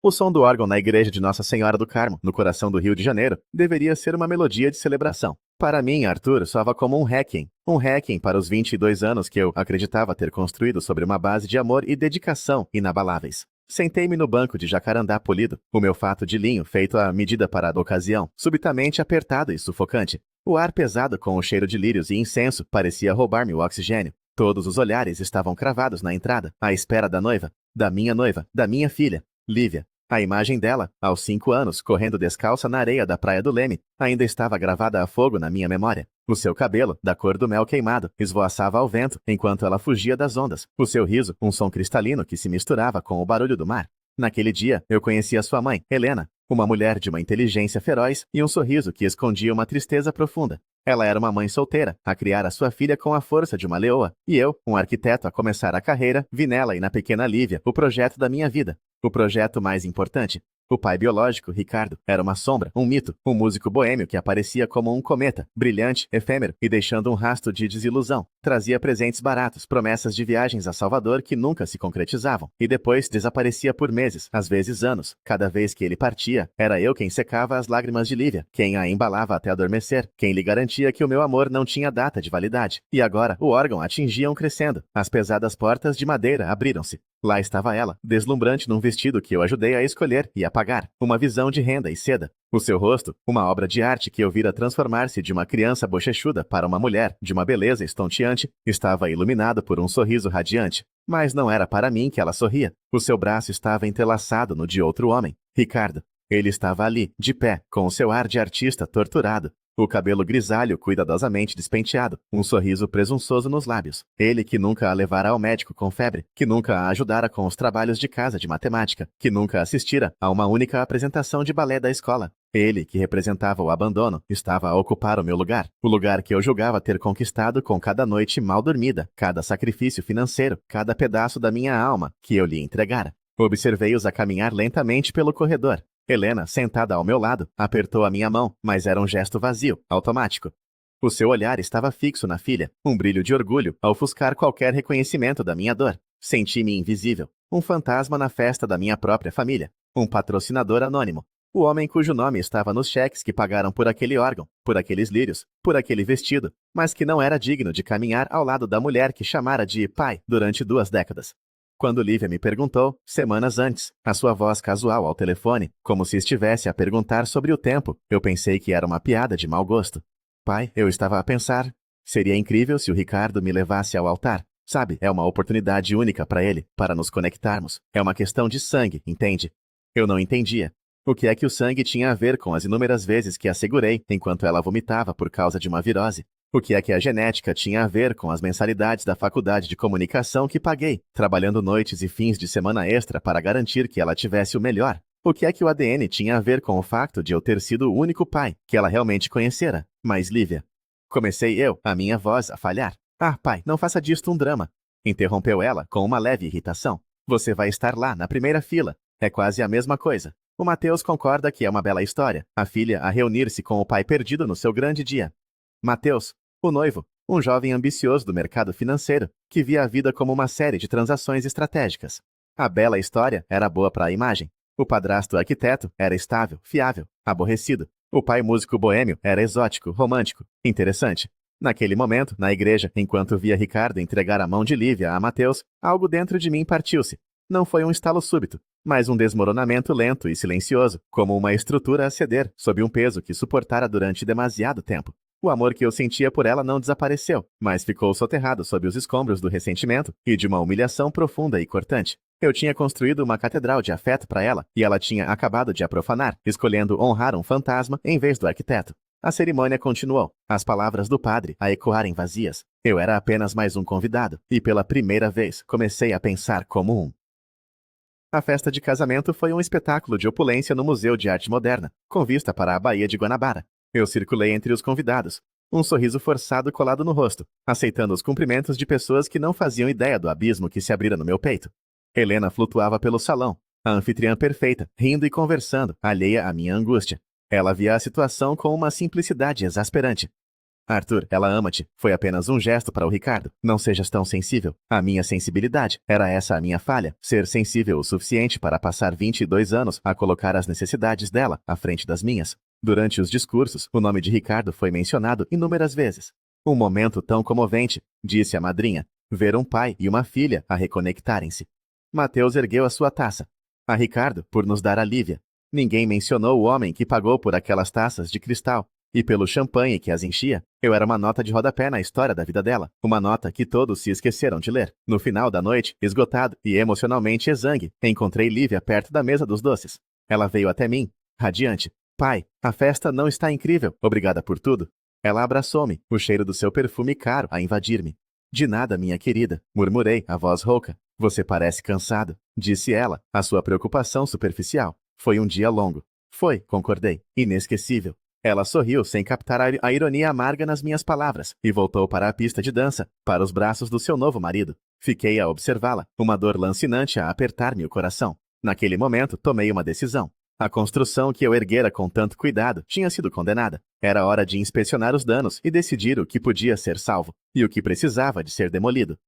O som do órgão na igreja de Nossa Senhora do Carmo, no coração do Rio de Janeiro, deveria ser uma melodia de celebração. Para mim, Arthur soava como um requiem para os 22 anos que eu acreditava ter construído sobre uma base de amor e dedicação inabaláveis. Sentei-me no banco de jacarandá polido, o meu fato de linho feito à medida para a ocasião, subitamente apertado e sufocante. O ar pesado com o cheiro de lírios e incenso parecia roubar-me o oxigênio. Todos os olhares estavam cravados na entrada, à espera da noiva, da minha filha, Lívia. A imagem dela, aos 5 anos, correndo descalça na areia da Praia do Leme, ainda estava gravada a fogo na minha memória. O seu cabelo, da cor do mel queimado, esvoaçava ao vento enquanto ela fugia das ondas. O seu riso, um som cristalino que se misturava com o barulho do mar. Naquele dia, eu conhecia sua mãe, Helena, uma mulher de uma inteligência feroz e um sorriso que escondia uma tristeza profunda. Ela era uma mãe solteira, a criar a sua filha com a força de uma leoa, e eu, um arquiteto a começar a carreira, vi nela e na pequena Lívia o projeto da minha vida. O projeto mais importante. O pai biológico, Ricardo, era uma sombra, um mito, um músico boêmio que aparecia como um cometa, brilhante, efêmero e deixando um rastro de desilusão. Trazia presentes baratos, promessas de viagens a Salvador que nunca se concretizavam, e depois desaparecia por meses, às vezes anos. Cada vez que ele partia, era eu quem secava as lágrimas de Lívia, quem a embalava até adormecer, quem lhe garantia que o meu amor não tinha data de validade. E agora, o órgão atingia crescendo. As pesadas portas de madeira abriram-se. Lá estava ela, deslumbrante num vestido que eu ajudei a escolher e a pagar, uma visão de renda e seda. O seu rosto, uma obra de arte que eu vira transformar-se de uma criança bochechuda para uma mulher de uma beleza estonteante, estava iluminado por um sorriso radiante. Mas não era para mim que ela sorria. O seu braço estava entrelaçado no de outro homem, Ricardo. Ele estava ali, de pé, com o seu ar de artista torturado. O cabelo grisalho cuidadosamente despenteado, um sorriso presunçoso nos lábios. Ele que nunca a levara ao médico com febre, que nunca a ajudara com os trabalhos de casa de matemática, que nunca assistira a uma única apresentação de balé da escola. Ele, que representava o abandono, estava a ocupar o meu lugar, o lugar que eu julgava ter conquistado com cada noite mal dormida, cada sacrifício financeiro, cada pedaço da minha alma que eu lhe entregara. Observei-os a caminhar lentamente pelo corredor. Helena, sentada ao meu lado, apertou a minha mão, mas era um gesto vazio, automático. O seu olhar estava fixo na filha, um brilho de orgulho a ofuscar qualquer reconhecimento da minha dor. Senti-me invisível, um fantasma na festa da minha própria família, um patrocinador anônimo, o homem cujo nome estava nos cheques que pagaram por aquele órgão, por aqueles lírios, por aquele vestido, mas que não era digno de caminhar ao lado da mulher que chamara de pai durante 2 décadas. Quando Lívia me perguntou, semanas antes, a sua voz casual ao telefone, como se estivesse a perguntar sobre o tempo, eu pensei que era uma piada de mau gosto. Pai, eu estava a pensar, seria incrível se o Ricardo me levasse ao altar. Sabe, é uma oportunidade única para ele, para nos conectarmos. É uma questão de sangue, entende? Eu não entendia. O que é que o sangue tinha a ver com as inúmeras vezes que a segurei enquanto ela vomitava por causa de uma virose? O que é que a genética tinha a ver com as mensalidades da faculdade de comunicação que paguei, trabalhando noites e fins de semana extra para garantir que ela tivesse o melhor? O que é que o ADN tinha a ver com o facto de eu ter sido o único pai que ela realmente conhecera? Mas Lívia. Comecei eu, a minha voz, a falhar. Ah, pai, não faça disto um drama. Interrompeu ela com uma leve irritação. Você vai estar lá, na primeira fila. É quase a mesma coisa. O Mateus concorda que é uma bela história, a filha a reunir-se com o pai perdido no seu grande dia. Mateus, o noivo, um jovem ambicioso do mercado financeiro, que via a vida como uma série de transações estratégicas. A bela história era boa para a imagem. O padrasto arquiteto era estável, fiável, aborrecido. O pai músico boêmio era exótico, romântico, interessante. Naquele momento, na igreja, enquanto via Ricardo entregar a mão de Lívia a Mateus, algo dentro de mim partiu-se. Não foi um estalo súbito, mas um desmoronamento lento e silencioso, como uma estrutura a ceder sob um peso que suportara durante demasiado tempo. O amor que eu sentia por ela não desapareceu, mas ficou soterrado sob os escombros do ressentimento e de uma humilhação profunda e cortante. Eu tinha construído uma catedral de afeto para ela, e ela tinha acabado de a profanar, escolhendo honrar um fantasma em vez do arquiteto. A cerimônia continuou, as palavras do padre a ecoarem vazias. Eu era apenas mais um convidado, e pela primeira vez comecei a pensar como um. A festa de casamento foi um espetáculo de opulência no Museu de Arte Moderna, com vista para a Baía de Guanabara. Eu circulei entre os convidados, um sorriso forçado colado no rosto, aceitando os cumprimentos de pessoas que não faziam ideia do abismo que se abrira no meu peito. Helena flutuava pelo salão, a anfitriã perfeita, rindo e conversando, alheia à minha angústia. Ela via a situação com uma simplicidade exasperante. Arthur, ela ama-te. Foi apenas um gesto para o Ricardo. Não sejas tão sensível. A minha sensibilidade. Era essa a minha falha. Ser sensível o suficiente para passar 22 anos a colocar as necessidades dela à frente das minhas. Durante os discursos, o nome de Ricardo foi mencionado inúmeras vezes. Um momento tão comovente, disse a madrinha, ver um pai e uma filha a reconectarem-se. Mateus ergueu a sua taça. A Ricardo, por nos dar a Lívia. Ninguém mencionou o homem que pagou por aquelas taças de cristal. E pelo champanhe que as enchia, eu era uma nota de rodapé na história da vida dela. Uma nota que todos se esqueceram de ler. No final da noite, esgotado e emocionalmente exangue, encontrei Lívia perto da mesa dos doces. Ela veio até mim, radiante. Pai, a festa não está incrível. Obrigada por tudo. Ela abraçou-me, o cheiro do seu perfume caro a invadir-me. De nada, minha querida, murmurei, a voz rouca. Você parece cansado, disse ela, a sua preocupação superficial. Foi um dia longo. Foi, concordei, inesquecível. Ela sorriu sem captar a ironia amarga nas minhas palavras e voltou para a pista de dança, para os braços do seu novo marido. Fiquei a observá-la, uma dor lancinante a apertar-me o coração. Naquele momento, tomei uma decisão. A construção que eu erguera com tanto cuidado tinha sido condenada. Era hora de inspecionar os danos e decidir o que podia ser salvo e o que precisava de ser demolido.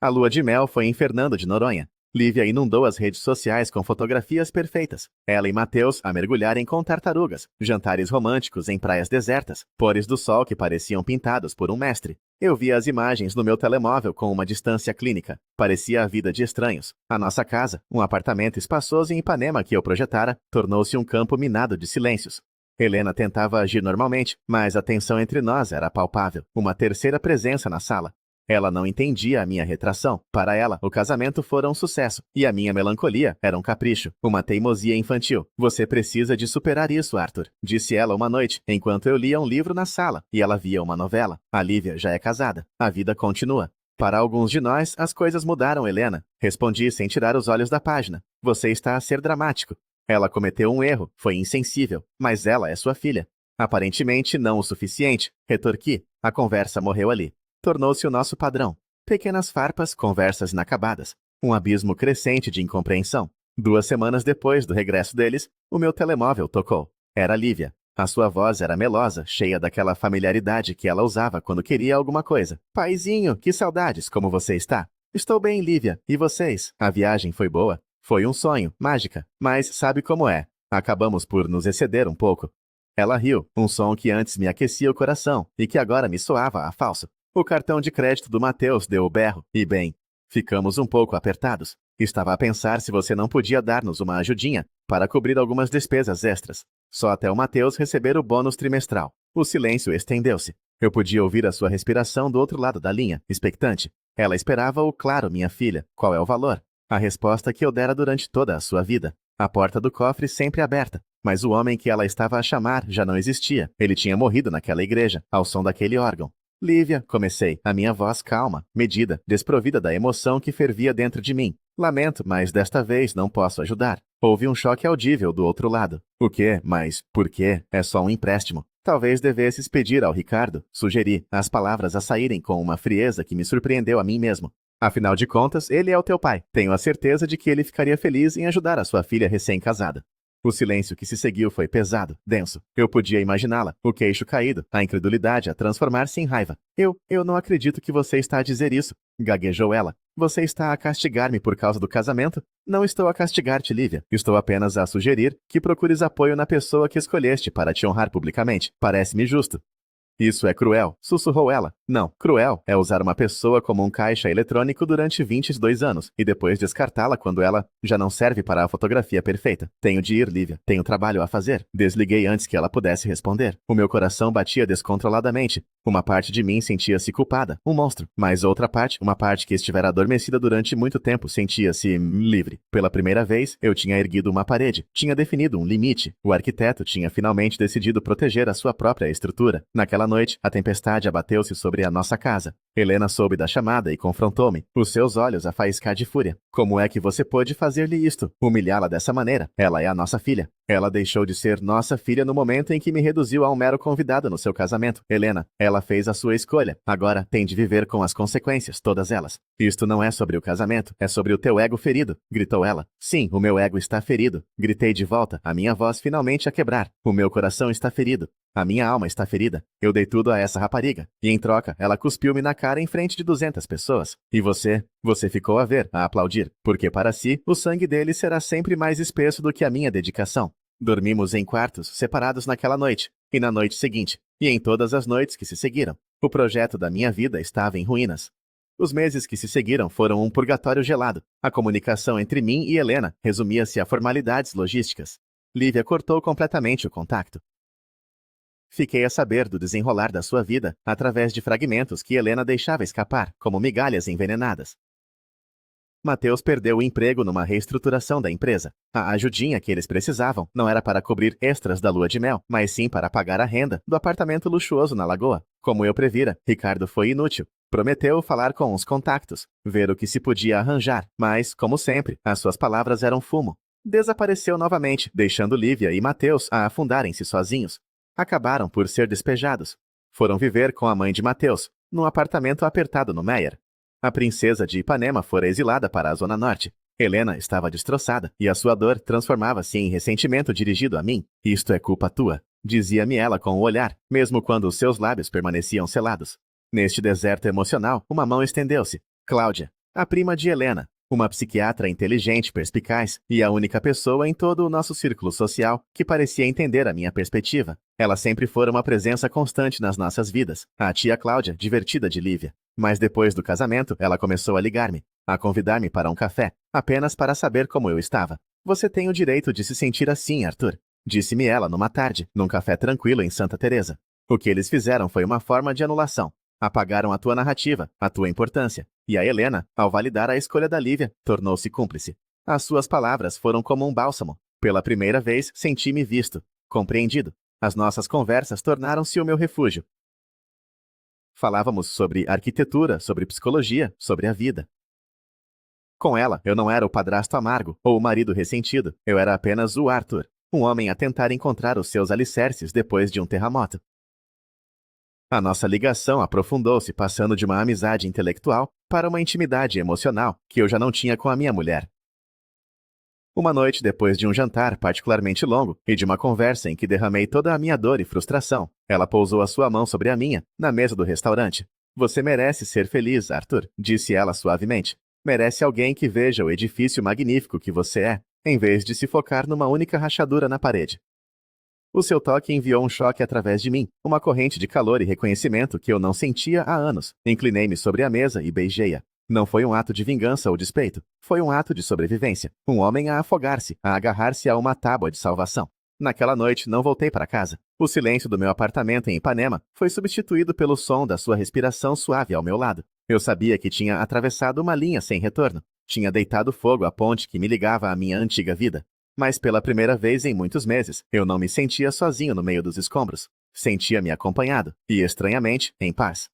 A lua de mel foi em Fernando de Noronha. Lívia inundou as redes sociais com fotografias perfeitas. Ela e Mateus a mergulharem com tartarugas, jantares românticos em praias desertas, pôres do sol que pareciam pintados por um mestre. Eu via as imagens no meu telemóvel com uma distância clínica. Parecia a vida de estranhos. A nossa casa, um apartamento espaçoso em Ipanema que eu projetara, tornou-se um campo minado de silêncios. Helena tentava agir normalmente, mas a tensão entre nós era palpável. Uma terceira presença na sala. Ela não entendia a minha retração. Para ela, o casamento fora um sucesso, e a minha melancolia era um capricho, uma teimosia infantil. Você precisa de superar isso, Arthur, disse ela uma noite, enquanto eu lia um livro na sala, e ela via uma novela. A Lívia já é casada. A vida continua. Para alguns de nós, as coisas mudaram, Helena. Respondi sem tirar os olhos da página. Você está a ser dramático. Ela cometeu um erro, foi insensível, mas ela é sua filha. Aparentemente não o suficiente, retorqui. A conversa morreu ali. Tornou-se o nosso padrão. Pequenas farpas, conversas inacabadas. Um abismo crescente de incompreensão. 2 semanas depois do regresso deles, o meu telemóvel tocou. Era Lívia. A sua voz era melosa, cheia daquela familiaridade que ela usava quando queria alguma coisa. Paizinho, que saudades, como você está? Estou bem, Lívia. E vocês? A viagem foi boa? Foi um sonho, mágica. Mas sabe como é? Acabamos por nos exceder um pouco. Ela riu, um som que antes me aquecia o coração e que agora me soava a falso. O cartão de crédito do Mateus deu o berro, e bem, ficamos um pouco apertados. Estava a pensar se você não podia dar-nos uma ajudinha para cobrir algumas despesas extras. Só até o Mateus receber o bônus trimestral. O silêncio estendeu-se. Eu podia ouvir a sua respiração do outro lado da linha, expectante. Ela esperava o claro, minha filha. Qual é o valor? A resposta que eu dera durante toda a sua vida. A porta do cofre sempre aberta. Mas o homem que ela estava a chamar já não existia. Ele tinha morrido naquela igreja, ao som daquele órgão. Lívia, comecei, a minha voz calma, medida, desprovida da emoção que fervia dentro de mim. Lamento, mas desta vez não posso ajudar. Houve um choque audível do outro lado. O quê? Mas por quê? É só um empréstimo. Talvez devesses pedir ao Ricardo, sugeri, as palavras a saírem com uma frieza que me surpreendeu a mim mesmo. Afinal de contas, ele é o teu pai. Tenho a certeza de que ele ficaria feliz em ajudar a sua filha recém-casada. O silêncio que se seguiu foi pesado, denso. Eu podia imaginá-la, o queixo caído, a incredulidade a transformar-se em raiva. Eu não acredito que você está a dizer isso, gaguejou ela. Você está a castigar-me por causa do casamento? Não estou a castigar-te, Lívia. Estou apenas a sugerir que procures apoio na pessoa que escolheste para te honrar publicamente. Parece-me justo. Isso é cruel, sussurrou ela. Não, cruel é usar uma pessoa como um caixa eletrônico durante 22 anos e depois descartá-la quando ela já não serve para a fotografia perfeita. Tenho de ir, Lívia. Tenho trabalho a fazer. Desliguei antes que ela pudesse responder. O meu coração batia descontroladamente. Uma parte de mim sentia-se culpada, um monstro. Mas outra parte, uma parte que estivera adormecida durante muito tempo, sentia-se livre. Pela primeira vez, eu tinha erguido uma parede. Tinha definido um limite. O arquiteto tinha finalmente decidido proteger a sua própria estrutura. Naquela noite, a tempestade abateu-se sobre a nossa casa. Helena soube da chamada e confrontou-me, os seus olhos a faiscar de fúria. Como é que você pôde fazer-lhe isto? Humilhá-la dessa maneira? Ela é a nossa filha. Ela deixou de ser nossa filha no momento em que me reduziu a um mero convidado no seu casamento. Helena, ela fez a sua escolha. Agora tem de viver com as consequências, todas elas. Isto não é sobre o casamento, é sobre o teu ego ferido, gritou ela. Sim, o meu ego está ferido. Gritei de volta, a minha voz finalmente a quebrar. O meu coração está ferido. A minha alma está ferida. Eu dei tudo a essa rapariga. E em troca, ela cuspiu-me na cara em frente de 200 pessoas. E você ficou a ver, a aplaudir, porque para si, o sangue dele será sempre mais espesso do que a minha dedicação. Dormimos em quartos separados naquela noite, e na noite seguinte, e em todas as noites que se seguiram. O projeto da minha vida estava em ruínas. Os meses que se seguiram foram um purgatório gelado. A comunicação entre mim e Helena resumia-se a formalidades logísticas. Lívia cortou completamente o contato. Fiquei a saber do desenrolar da sua vida através de fragmentos que Helena deixava escapar, como migalhas envenenadas. Mateus perdeu o emprego numa reestruturação da empresa. A ajudinha que eles precisavam não era para cobrir extras da lua de mel, mas sim para pagar a renda do apartamento luxuoso na Lagoa. Como eu previra, Ricardo foi inútil. Prometeu falar com os contactos, ver o que se podia arranjar, mas, como sempre, as suas palavras eram fumo. Desapareceu novamente, deixando Lívia e Mateus a afundarem-se sozinhos. Acabaram por ser despejados. Foram viver com a mãe de Mateus, num apartamento apertado no Meyer. A princesa de Ipanema fora exilada para a Zona Norte. Helena estava destroçada, e a sua dor transformava-se em ressentimento dirigido a mim. Isto é culpa tua, dizia-me ela com o olhar, mesmo quando os seus lábios permaneciam selados. Neste deserto emocional, uma mão estendeu-se. Cláudia, a prima de Helena, uma psiquiatra inteligente, perspicaz, e a única pessoa em todo o nosso círculo social que parecia entender a minha perspectiva. Ela sempre fora uma presença constante nas nossas vidas, a tia Cláudia, divertida de Lívia. Mas depois do casamento, ela começou a ligar-me, a convidar-me para um café, apenas para saber como eu estava. Você tem o direito de se sentir assim, Arthur, disse-me ela numa tarde, num café tranquilo em Santa Teresa. O que eles fizeram foi uma forma de anulação. Apagaram a tua narrativa, a tua importância. E a Helena, ao validar a escolha da Lívia, tornou-se cúmplice. As suas palavras foram como um bálsamo. Pela primeira vez, senti-me visto, compreendido. As nossas conversas tornaram-se o meu refúgio. Falávamos sobre arquitetura, sobre psicologia, sobre a vida. Com ela, eu não era o padrasto amargo ou o marido ressentido. Eu era apenas o Arthur, um homem a tentar encontrar os seus alicerces depois de um terremoto. A nossa ligação aprofundou-se, passando de uma amizade intelectual para uma intimidade emocional que eu já não tinha com a minha mulher. Uma noite, depois de um jantar particularmente longo e de uma conversa em que derramei toda a minha dor e frustração, ela pousou a sua mão sobre a minha, na mesa do restaurante. Você merece ser feliz, Arthur, disse ela suavemente. Merece alguém que veja o edifício magnífico que você é, em vez de se focar numa única rachadura na parede. O seu toque enviou um choque através de mim, uma corrente de calor e reconhecimento que eu não sentia há anos. Inclinei-me sobre a mesa e beijei-a. Não foi um ato de vingança ou despeito. Foi um ato de sobrevivência. Um homem a afogar-se, a agarrar-se a uma tábua de salvação. Naquela noite, não voltei para casa. O silêncio do meu apartamento em Ipanema foi substituído pelo som da sua respiração suave ao meu lado. Eu sabia que tinha atravessado uma linha sem retorno. Tinha deitado fogo à ponte que me ligava à minha antiga vida. Mas pela primeira vez em muitos meses, eu não me sentia sozinho no meio dos escombros. Sentia-me acompanhado e, estranhamente, em paz.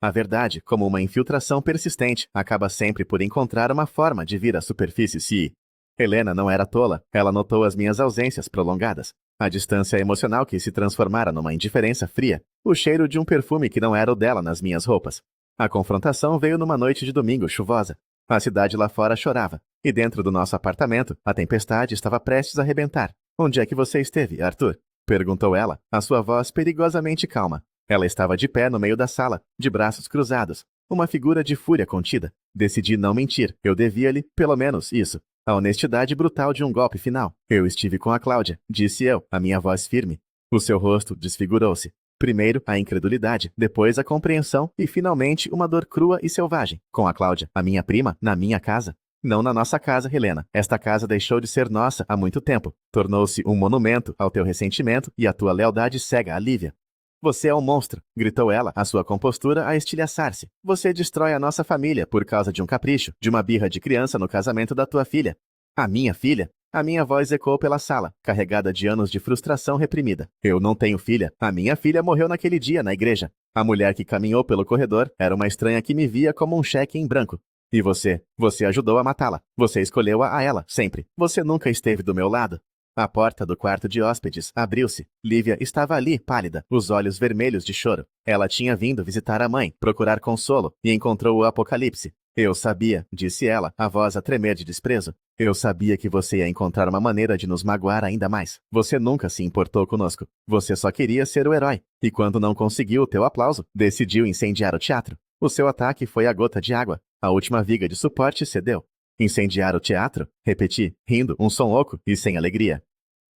A verdade, como uma infiltração persistente, acaba sempre por encontrar uma forma de vir à superfície se... Helena não era tola, ela notou as minhas ausências prolongadas, a distância emocional que se transformara numa indiferença fria, o cheiro de um perfume que não era o dela nas minhas roupas. A confrontação veio numa noite de domingo chuvosa. A cidade lá fora chorava, e dentro do nosso apartamento, a tempestade estava prestes a arrebentar. Onde é que você esteve, Arthur? Perguntou ela, a sua voz perigosamente calma. Ela estava de pé no meio da sala, de braços cruzados, uma figura de fúria contida. Decidi não mentir, eu devia-lhe, pelo menos, isso. A honestidade brutal de um golpe final. Eu estive com a Cláudia, disse eu, a minha voz firme. O seu rosto desfigurou-se. Primeiro, a incredulidade, depois a compreensão e, finalmente, uma dor crua e selvagem. Com a Cláudia, a minha prima, na minha casa. Não na nossa casa, Helena. Esta casa deixou de ser nossa há muito tempo. Tornou-se um monumento ao teu ressentimento e à tua lealdade cega a Lívia. Você é um monstro, gritou ela, a sua compostura a estilhaçar-se. Você destrói a nossa família por causa de um capricho, de uma birra de criança no casamento da tua filha. A minha filha? A minha voz ecoou pela sala, carregada de anos de frustração reprimida. Eu não tenho filha. A minha filha morreu naquele dia na igreja. A mulher que caminhou pelo corredor era uma estranha que me via como um cheque em branco. E você ajudou a matá-la. Você escolheu a ela, sempre. Você nunca esteve do meu lado. A porta do quarto de hóspedes abriu-se. Lívia estava ali, pálida, os olhos vermelhos de choro. Ela tinha vindo visitar a mãe, procurar consolo, e encontrou o apocalipse. Eu sabia, disse ela, a voz a tremer de desprezo. Eu sabia que você ia encontrar uma maneira de nos magoar ainda mais. Você nunca se importou conosco. Você só queria ser o herói. E quando não conseguiu o teu aplauso, decidiu incendiar o teatro. O seu ataque foi a gota de água. A última viga de suporte cedeu. Incendiar o teatro? Repeti, rindo, um som oco e sem alegria.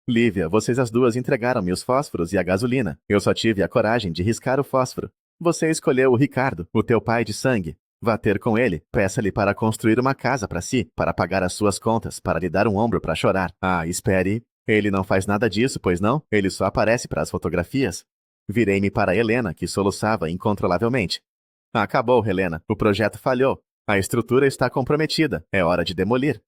Lívia, vocês as duas entregaram-me os fósforos e a gasolina. Eu só tive a coragem de riscar o fósforo. Você escolheu o Ricardo, o teu pai de sangue. Vá ter com ele, peça-lhe para construir uma casa para si, para pagar as suas contas, para lhe dar um ombro para chorar. Ah, espere. Ele não faz nada disso, pois não? Ele só aparece para as fotografias. Virei-me para Helena, que soluçava incontrolavelmente. Acabou, Helena. O projeto falhou. A estrutura está comprometida. É hora de demolir.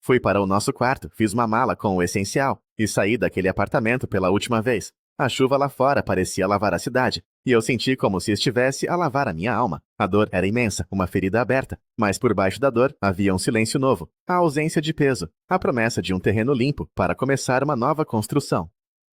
Fui para o nosso quarto, fiz uma mala com o essencial e saí daquele apartamento pela última vez. A chuva lá fora parecia lavar a cidade, e eu senti como se estivesse a lavar a minha alma. A dor era imensa, uma ferida aberta, mas por baixo da dor havia um silêncio novo, a ausência de peso, a promessa de um terreno limpo para começar uma nova construção.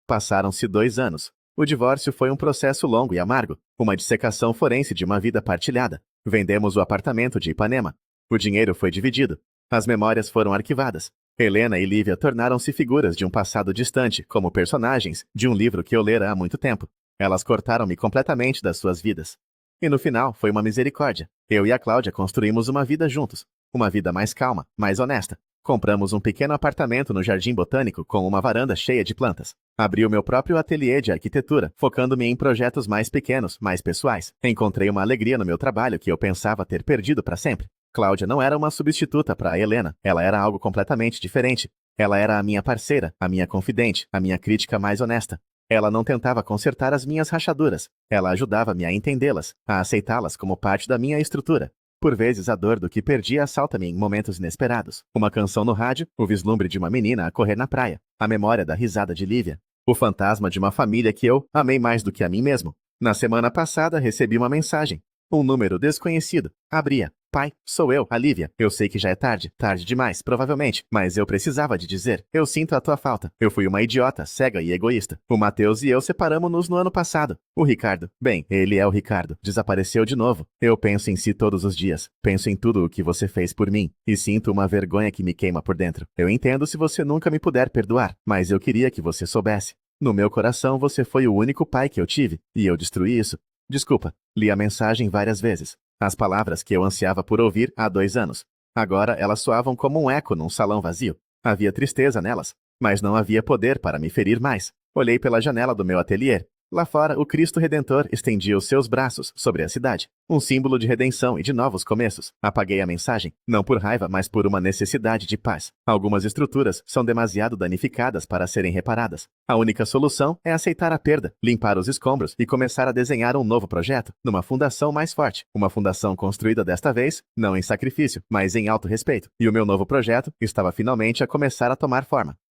Passaram-se 2 anos. O divórcio foi um processo longo e amargo, uma dissecação forense de uma vida partilhada. Vendemos o apartamento de Ipanema. O dinheiro foi dividido. As memórias foram arquivadas. Helena e Lívia tornaram-se figuras de um passado distante, como personagens de um livro que eu lera há muito tempo. Elas cortaram-me completamente das suas vidas. E no final foi uma misericórdia. Eu e a Cláudia construímos uma vida juntos. Uma vida mais calma, mais honesta. Compramos um pequeno apartamento no Jardim Botânico com uma varanda cheia de plantas. Abri o meu próprio ateliê de arquitetura, focando-me em projetos mais pequenos, mais pessoais. Encontrei uma alegria no meu trabalho que eu pensava ter perdido para sempre. Cláudia não era uma substituta para a Helena, ela era algo completamente diferente. Ela era a minha parceira, a minha confidente, a minha crítica mais honesta. Ela não tentava consertar as minhas rachaduras, ela ajudava-me a entendê-las, a aceitá-las como parte da minha estrutura. Por vezes a dor do que perdi assalta-me em momentos inesperados. Uma canção no rádio, o vislumbre de uma menina a correr na praia, a memória da risada de Lívia, o fantasma de uma família que eu amei mais do que a mim mesmo. Na semana passada recebi uma mensagem. Um número desconhecido. Abria. Pai, sou eu, a Lívia. Eu sei que já é tarde demais, provavelmente, mas eu precisava de dizer. Eu sinto a tua falta. Eu fui uma idiota, cega e egoísta. O Matheus e eu separamos-nos no ano passado. O Ricardo, bem, ele é o Ricardo, desapareceu de novo. Eu penso em si todos os dias. Penso em tudo o que você fez por mim. E sinto uma vergonha que me queima por dentro. Eu entendo se você nunca me puder perdoar, mas eu queria que você soubesse. No meu coração você foi o único pai que eu tive, e eu destruí isso. Desculpa, li a mensagem várias vezes. As palavras que eu ansiava por ouvir há 2 anos. Agora elas soavam como um eco num salão vazio. Havia tristeza nelas, mas não havia poder para me ferir mais. Olhei pela janela do meu ateliê. Lá fora, o Cristo Redentor estendia os seus braços sobre a cidade. Um símbolo de redenção e de novos começos. Apaguei a mensagem, não por raiva, mas por uma necessidade de paz. Algumas estruturas são demasiado danificadas para serem reparadas. A única solução é aceitar a perda, limpar os escombros e começar a desenhar um novo projeto, numa fundação mais forte. Uma fundação construída desta vez, não em sacrifício, mas em alto respeito. E o meu novo projeto estava finalmente a começar a tomar forma.